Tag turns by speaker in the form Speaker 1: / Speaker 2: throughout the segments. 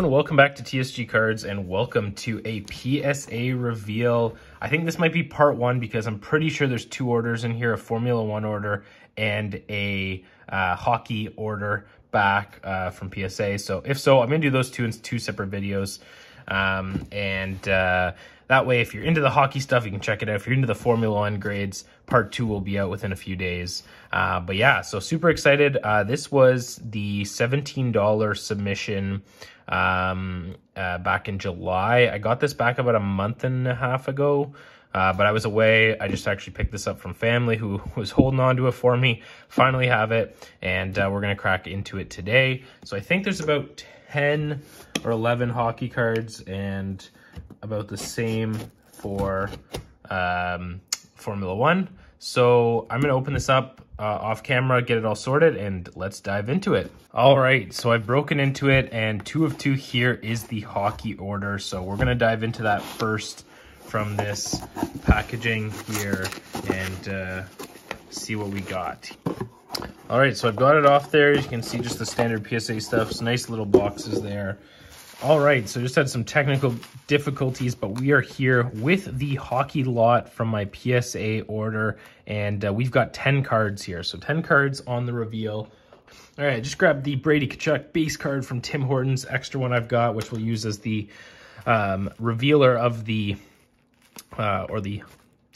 Speaker 1: everyone, welcome back to TSG Cards and welcome to a PSA reveal. I think this might be part one because I'm pretty sure there's two orders in here, a Formula One order and a hockey order back from PSA. So if so, I'm gonna do those two in two separate videos. That way, if you're into the hockey stuff, you can check it out. If you're into the Formula One grades, part two will be out within a few days. But yeah, so super excited. This was the $17 submission back in July. I got this back about a month and a half ago, but I was away. I just actually picked this up from family who was holding on to it for me. Finally have it, and we're going to crack into it today. So I think there's about 10 or 11 hockey cards and about the same for Formula One. So I'm going to open this up off camera, get it all sorted, and let's dive into it. All right, so I've broken into it, and 2 of 2 here is the hockey order. So we're going to dive into that first from this packaging here and see what we got. All right, so I've got it off there. You can see just the standard PSA stuff. Some nice little boxes there. All right, so just had some technical difficulties, but we are here with the hockey lot from my PSA order, and we've got 10 cards here. So 10 cards on the reveal. All right, just grabbed the Brady Tkachuk base card from Tim Hortons, extra one I've got, which we'll use as the revealer of the, or the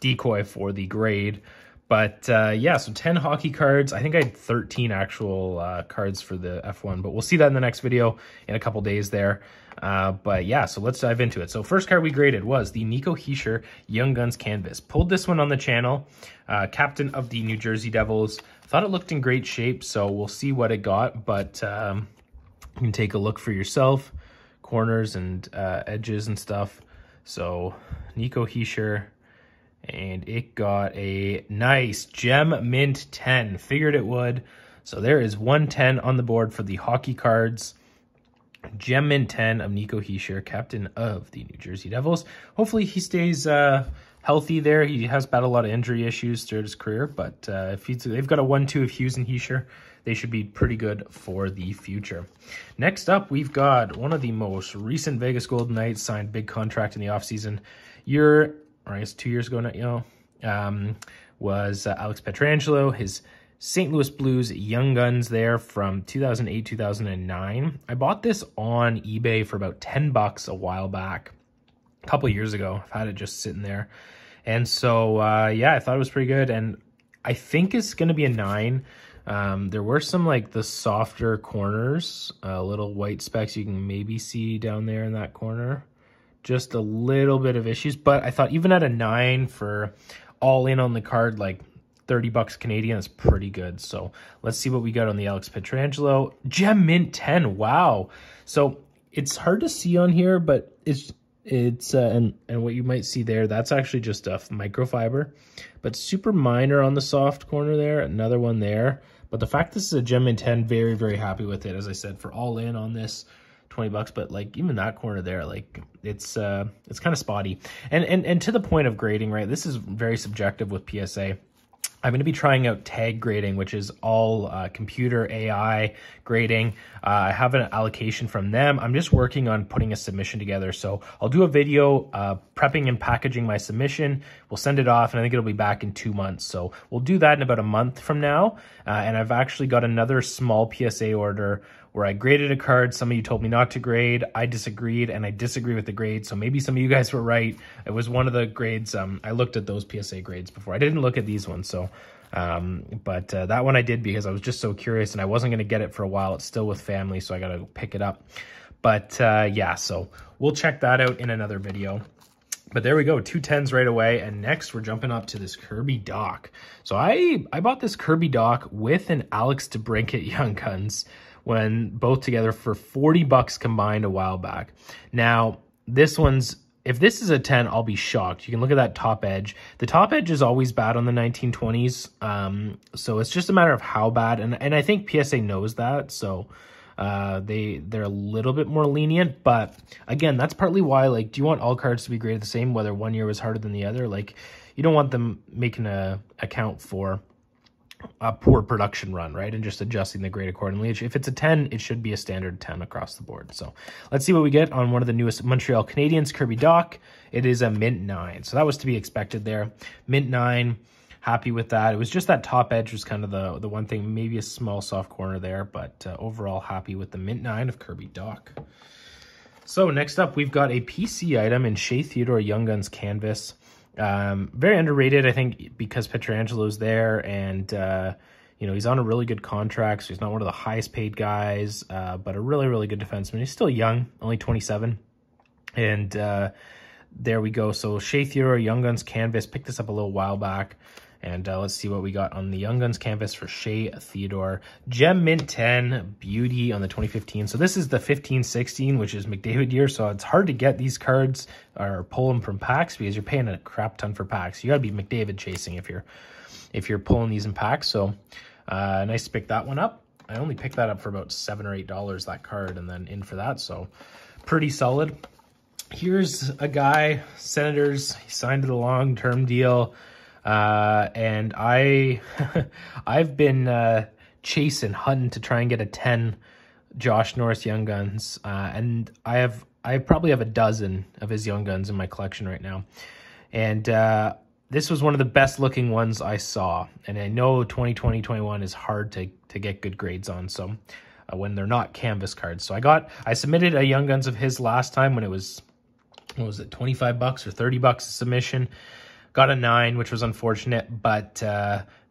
Speaker 1: decoy for the grade. But yeah, so 10 hockey cards. I think I had 13 actual cards for the F1, but we'll see that in the next video in a couple days there. But yeah, so let's dive into it. So first card we graded was the Nico Hischier Young Guns Canvas. Pulled this one on the channel. Captain of the New Jersey Devils. Thought it looked in great shape, so we'll see what it got. But you can take a look for yourself. Corners and edges and stuff. So Nico Hischier. And it got a nice Gem Mint 10. Figured it would. So there is 110 on the board for the hockey cards. Gem Mint 10 of Nico Hischier, captain of the New Jersey Devils. Hopefully he stays healthy there. He has battled a lot of injury issues throughout his career. But if they've got a 1-2 of Hughes and Hischier, they should be pretty good for the future. Next up, we've got one of the most recent Vegas Golden Knights signed big contract in the offseason. I guess 2 years ago now, was Alex Pietrangelo, his St. Louis Blues Young Guns there from 2008, 2009. I bought this on eBay for about $10 a while back, a couple of years ago. I've had it just sitting there. And so, yeah, I thought it was pretty good. And I think it's going to be a 9. There were some, like, the softer corners, little white specks you can maybe see down there in that corner. Just a little bit of issues, but I thought even at a 9 for all in on the card, like $30 Canadian, is pretty good. So let's see what we got on the Alex Pietrangelo. Gem Mint 10, wow. So it's hard to see on here, but it's and what you might see there, that's actually just a microfiber, but super minor on the soft corner there, another one there. But the fact this is a Gem Mint 10, very, very happy with it. As I said, for all in on this, $20, but like even that corner there, like it's kind of spotty. And to the point of grading, right? This is very subjective with PSA. I'm going to be trying out tag grading, which is all computer AI grading. I have an allocation from them. I'm just working on putting a submission together. So I'll do a video prepping and packaging my submission. We'll send it off, and I think it'll be back in 2 months. So we'll do that in about a month from now. And I've actually got another small PSA order where I graded a card. Some of you told me not to grade. I disagreed, and I disagree with the grade. So maybe some of you guys were right. It was one of the grades. I looked at those PSA grades before. I didn't look at these ones. So, but that one I did because I was just so curious, and I wasn't going to get it for a while. It's still with family, so I got to pick it up. But yeah, so we'll check that out in another video. But there we go, 2 10s right away. And next we're jumping up to this Kirby Dach. So I bought this Kirby Dach with an Alex DeBrincat Young Guns when both together for $40 combined a while back. Now, this one's, if this is a 10, I'll be shocked. You can look at that top edge. The top edge is always bad on the 1920s. So it's just a matter of how bad. And I think PSA knows that. So they're a little bit more lenient. But again, that's partly why, like, do you want all cards to be graded the same, whether one year was harder than the other? Like, you don't want them making a account for a poor production run, right? And just adjusting the grade accordingly. If it's a 10, it should be a standard 10 across the board. So let's see what we get on one of the newest Montreal Canadiens, Kirby Dach. It is a mint 9. So that was to be expected there. Mint 9, happy with that. It was just that top edge was kind of the one thing, maybe a small soft corner there, but overall happy with the mint 9 of Kirby Dach. So next up, we've got a PC item in Shea Theodore Young Guns Canvas. Very underrated, I think, because Pietrangelo's there, and you know, he's on a really good contract, so he's not one of the highest paid guys, but a really, really good defenseman. He's still young, only 27, and there we go. So Shea Theodore Young Guns Canvas, picked this up a little while back, and let's see what we got on the Young Guns Canvas for Shea Theodore. Gem Mint 10, Beauty on the 2015. So this is the 15-16, which is McDavid year, so it's hard to get these cards or pull them from packs because you're paying a crap ton for packs. You got to be McDavid chasing if you're pulling these in packs. So nice to pick that one up. I only picked that up for about $7 or $8, that card, and then in for that, so pretty solid. Here's a guy, Senators, he signed a long-term deal. And I've been chasing, hunting to try and get a 10 Josh Norris Young Guns, and I probably have a dozen of his Young Guns in my collection right now, and this was one of the best looking ones I saw, and I know 2020-21 is hard to get good grades on, so when they're not canvas cards. So I submitted a Young Guns of his last time when it was, what was it, $25 or $30 a submission. Got a 9, which was unfortunate, but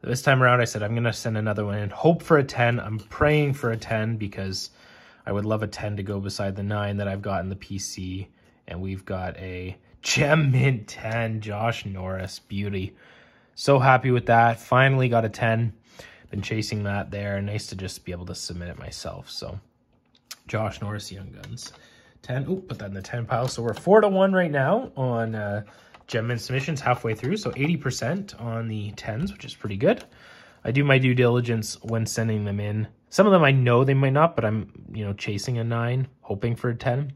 Speaker 1: this time around I said I'm going to send another one and hope for a 10. I'm praying for a 10 because I would love a 10 to go beside the 9 that I've got in the PC. And we've got a Gem Mint 10, Josh Norris, beauty. So happy with that. Finally got a 10. Been chasing that there. Nice to just be able to submit it myself. So Josh Norris Young Guns 10. Oh, put that in the 10 pile. So we're 4-1 right now on Gem Mint submissions, halfway through, so 80% on the 10s, which is pretty good. I do my due diligence when sending them in. Some of them I know they might not, but I'm, you know, chasing a 9, hoping for a 10,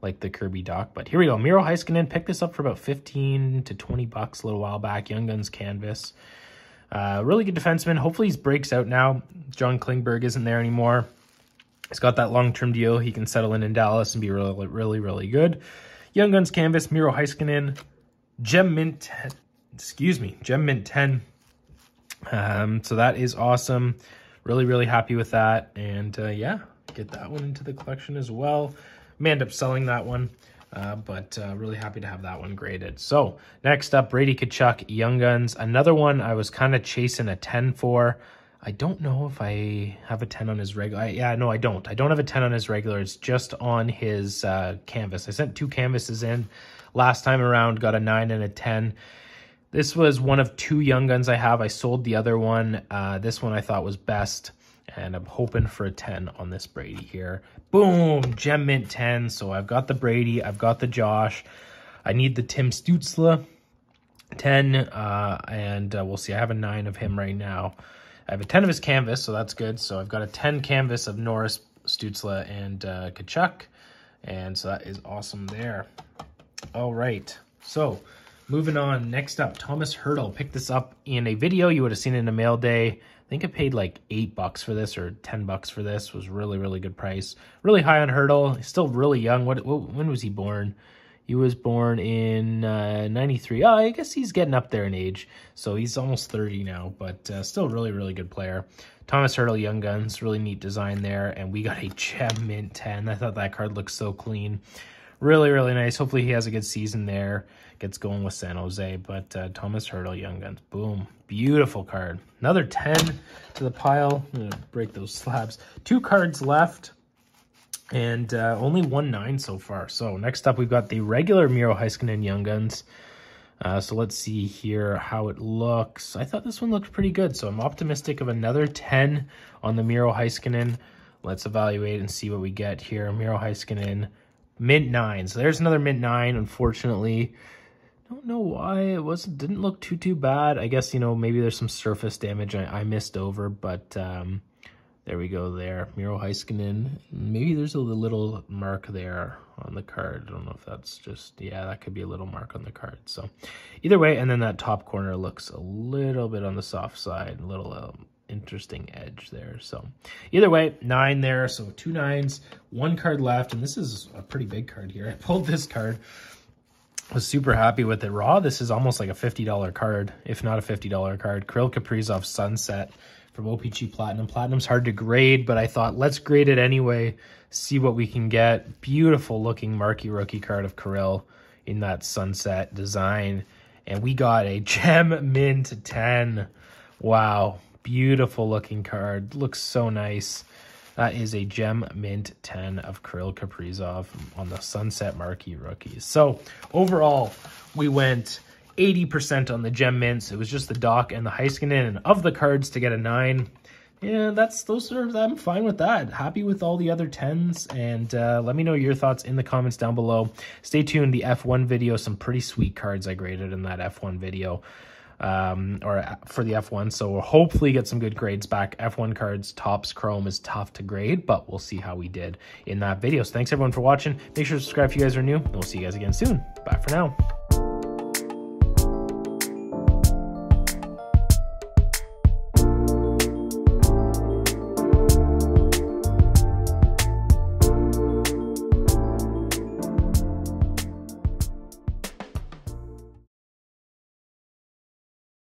Speaker 1: like the Kirby Dach. But here we go. Miro Heiskanen, picked this up for about 15 to 20 bucks a little while back. Young Guns Canvas. Really good defenseman. Hopefully he breaks out now. John Klingberg isn't there anymore. He's got that long-term deal. He can settle in Dallas and be really, really, really good. Young Guns Canvas, Miro Heiskanen. Gem Mint 10, Gem Mint 10. So that is awesome. Really, really happy with that. And yeah, get that one into the collection as well. May end up selling that one, but really happy to have that one graded. So next up, Brady Tkachuk, Young Guns. Another one I was kind of chasing a 10 for. I don't know if I have a 10 on his regular. Yeah, no, I don't. I don't have a 10 on his regular. It's just on his canvas. I sent 2 canvases in. Last time around, got a 9 and a 10. This was one of 2 Young Guns I have. I sold the other one. This one I thought was best, and I'm hoping for a 10 on this Brady here. Boom, Gem Mint 10. So I've got the Brady, I've got the Josh. I need the Tim Stützle 10, and we'll see. I have a 9 of him right now. I have a 10 of his canvas, so that's good. So I've got a 10 canvas of Norris, Stützle, and Tkachuk, and so that is awesome there. All right, so moving on. Next up, Thomas Hertl. Picked this up in a video. You would have seen it in a mail day. I think I paid like $8 for this or $10 for this. Was really, really good price. Really high on Hertl. He's still really young. When was he born? He was born in 93. Oh, I guess he's getting up there in age. So he's almost 30 now, but still really, really good player. Thomas Hertl, Young Guns. Really neat design there. And we got a Gem Mint 10. I thought that card looked so clean. Really, really nice. Hopefully he has a good season there. Gets going with San Jose. But Thomas Hertl, Young Guns. Boom. Beautiful card. Another 10 to the pile. I'm going to break those slabs. 2 cards left. And only 1 9 so far. So next up, we've got the regular Miro Heiskanen Young Guns. So let's see here how it looks. I thought this one looked pretty good. So I'm optimistic of another 10 on the Miro Heiskanen. Let's evaluate and see what we get here. Miro Heiskanen. Mint 9. So there's another Mint 9, unfortunately. Don't know why it didn't look too bad. I guess, you know, maybe there's some surface damage I missed over, but there we go there. Miro Heiskanen. Maybe there's a little mark there on the card. I don't know if that's just, yeah, that could be a little mark on the card. So either way, and then that top corner looks a little bit on the soft side, a little interesting edge there. So either way, 9 there. So 2 9s, 1 card left. And this is a pretty big card here. I pulled this card. Was super happy with it. Raw, this is almost like a $50 card, if not a $50 card. Kirill Kaprizov Sunset from OPC Platinum. Platinum's hard to grade, but I thought let's grade it anyway, see what we can get. Beautiful looking marquee rookie card of Kirill in that Sunset design. And we got a Gem Mint 10. Wow, beautiful looking card. Looks so nice. That is a Gem Mint 10 of Kirill Kaprizov on the Sunset Marquee Rookies. So overall, we went 80% on the Gem Mints. It was just the Doc and the Heiskanen. And of the cards to get a 9, yeah, I'm fine with that. Happy with all the other 10s. And let me know your thoughts in the comments down below. Stay tuned. The F1 video, some pretty sweet cards I graded in that F1 video. Or for the F1, so we'll hopefully get some good grades back. F1 cards, Topps Chrome is tough to grade, but we'll see how we did in that video. So thanks everyone for watching. Make sure to subscribe if you guys are new, and we'll see you guys again soon. Bye for now.